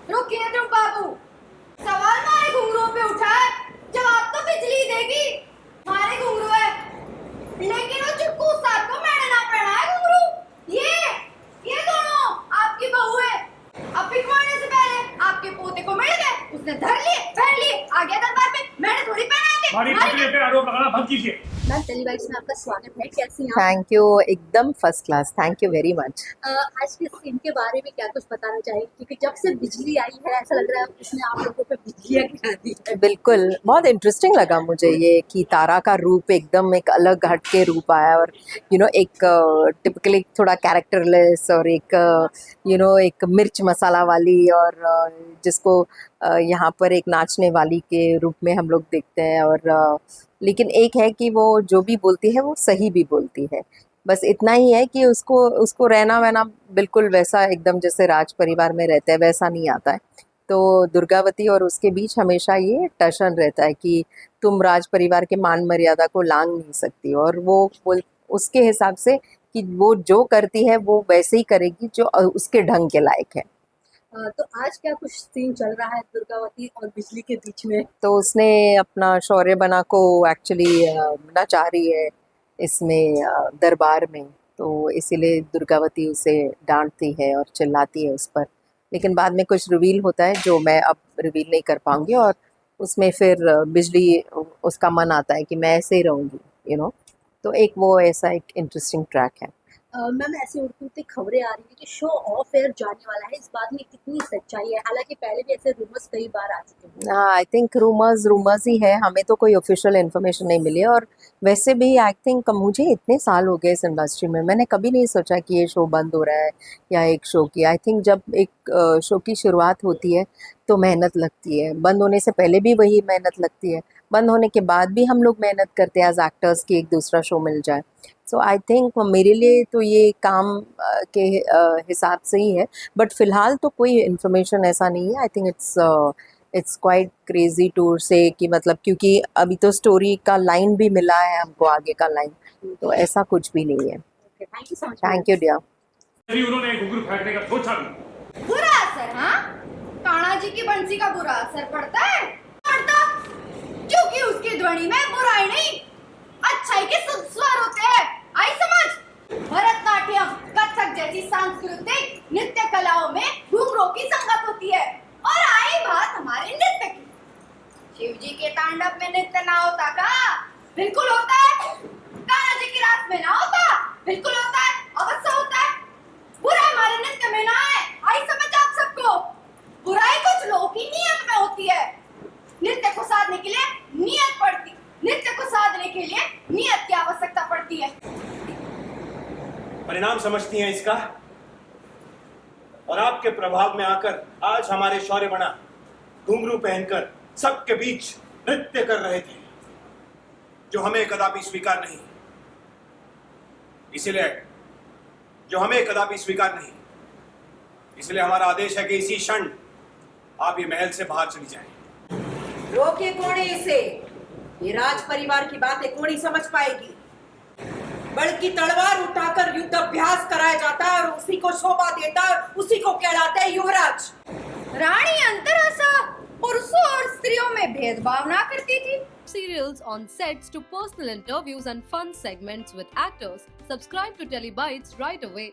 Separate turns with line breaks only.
रुकिए तुम बाबू, सवाल हमारे घुंघरुओं पे उठा है, जवाब तो बिजली देगी। हमारे घुंघरू है, लेकिन वो चुटकू उस्ताद को मैंने ना पहना है घुंघरू। ये दोनों आपकी बहू है। अब पिटवाने से पहले आपके पोते को मिल गए, उसने धर लिए, पहन लिए, आ गया दरबार में, मैंने थोड़ी पहनाए
हमारी पुतले पे आरोप लगाना बंद कीजिए।
मैम टेलीवाइज में आपका स्वागत है, कैसी हैं आप?
थैंक यू, एकदम first class, thank you very much.
आज के सीन के बारे में क्या कुछ बताना चाहिए, क्योंकि जब से बिजली आई है ऐसा लग रहा है उसने आप लोगों पे बिजलियां गिरा दी है।
बिल्कुल, बहुत इंटरेस्टिंग लगा मुझे ये कि तारा का रूप एकदम एक अलग हट के रूप आया और एक टिपिकली थोड़ा कैरेक्टरलेस और एक एक मिर्च मसाला वाली और जिसको यहाँ पर एक नाचने वाली के रूप में हम लोग देखते हैं और लेकिन एक है कि वो जो भी बोलती है वो सही भी बोलती है। बस इतना ही है कि उसको रहना वहना बिल्कुल वैसा एकदम जैसे राज परिवार में रहते हैं वैसा नहीं आता है। तो दुर्गावती और उसके बीच हमेशा ये टशन रहता है कि तुम राज परिवार के मान मर्यादा को लांघ नहीं सकती और वो उसके हिसाब से कि वो जो करती है वो वैसे ही करेगी जो उसके ढंग के लायक है।
तो आज क्या कुछ सीन चल रहा है दुर्गावती और बिजली के बीच में?
तो उसने अपना शौर्य बना को एक्चुअली नचा रही है इसमें दरबार में, तो इसीलिए दुर्गावती उसे डांटती है और चिल्लाती है उस पर। लेकिन बाद में कुछ रिवील होता है जो मैं अब रिवील नहीं कर पाऊंगी और उसमें फिर बिजली उसका मन आता है कि मैं ऐसे ही रहूँगी तो एक वो ऐसा एक इंटरेस्टिंग ट्रैक है।
मैम ऐसी उड़ती उड़ती खबरें आ रही है कि शो ऑफ एयर जाने वाला है, इस बात में कितनी सच्चाई है? हालांकि पहले भी ऐसे रूमर्स कई बार आ चुके हैं।
हाँ, आई थिंक रूमर्स ही है, हमें तो कोई ऑफिशियल इन्फॉर्मेशन नहीं मिली है और वैसे भी आई थिंक मुझे इतने साल हो गए इस इंडस्ट्री में, मैंने कभी नहीं सोचा कि ये शो बंद हो रहा है या एक शो की। आई थिंक जब एक शो की शुरुआत होती है तो मेहनत लगती है, बंद होने से पहले भी वही मेहनत लगती है, बंद होने के बाद भी हम लोग मेहनत करते हैं एज एक्टर्स कि एक दूसरा शो मिल जाए। सो आई थिंक मेरे लिए तो ये काम के हिसाब से ही है, बट फिलहाल तो कोई इन्फॉर्मेशन ऐसा नहीं है। I think it's quite crazy to say कि मतलब क्योंकि अभी तो स्टोरी का लाइन भी मिला है हमको, आगे का लाइन, तो ऐसा कुछ भी नहीं है।
Thank you so much.
Thank you dear.
यदि उन्होंने घुंघरू फेंकने का सोचा भी
बुरा असर, हाँ? कान्हा जी की बंसी का बुरा असर पड़ता है? पड़ता, क्योंकि उसकी ध्वनि में बुराई नहीं, अच्छाई के शुद्ध स्वर होते हैं। आई समझ? भरतनाट्यम, कथक जैसी सांस्कृतिक नृत्य कलाओं में घुंघरू की संगत होती है। और आई बात हमारे नृत्य की, शिव जी के तांडव में नृत्य ना होता का? बिल्कुल होता है। कान्हा जी की रात में ना होता? बिल्कुल होता है, अवश्य होता है। बुराई हमारे नृत्य में ना है, आई समझ आप सबको? बुराई कुछ लोगों की नियत में होती है। नृत्य को साधने के लिए नियत पड़ती, नृत्य को साधने के लिए नियत की आवश्यकता पड़ती है।
परिणाम समझती हैं इसका? और आपके प्रभाव में आकर आज हमारे शौर्य बना घुंघरू पहनकर सबके बीच नृत्य कर रहे थे, जो हमें कदापि स्वीकार नहीं, इसलिए जो हमें कदापि स्वीकार नहीं, इसलिए हमारा आदेश है कि इसी क्षण आप ये महल से बाहर चली जाएं।
रोके कौन है इसे? ये राज परिवार की बातें कौन ही समझ पाएगी? बल्कि तलवार उठाकर युद्ध अभ्यास कराया जाता है और उसी को शोभा देता है, उसी को कहलाता है युवराज।
रानी अंतरसा पुरुषों और स्त्रियों में भेदभाव ना करती थी।
Serials on sets to personal interviews and fun segments with actors. Subscribe to Telebytes right away.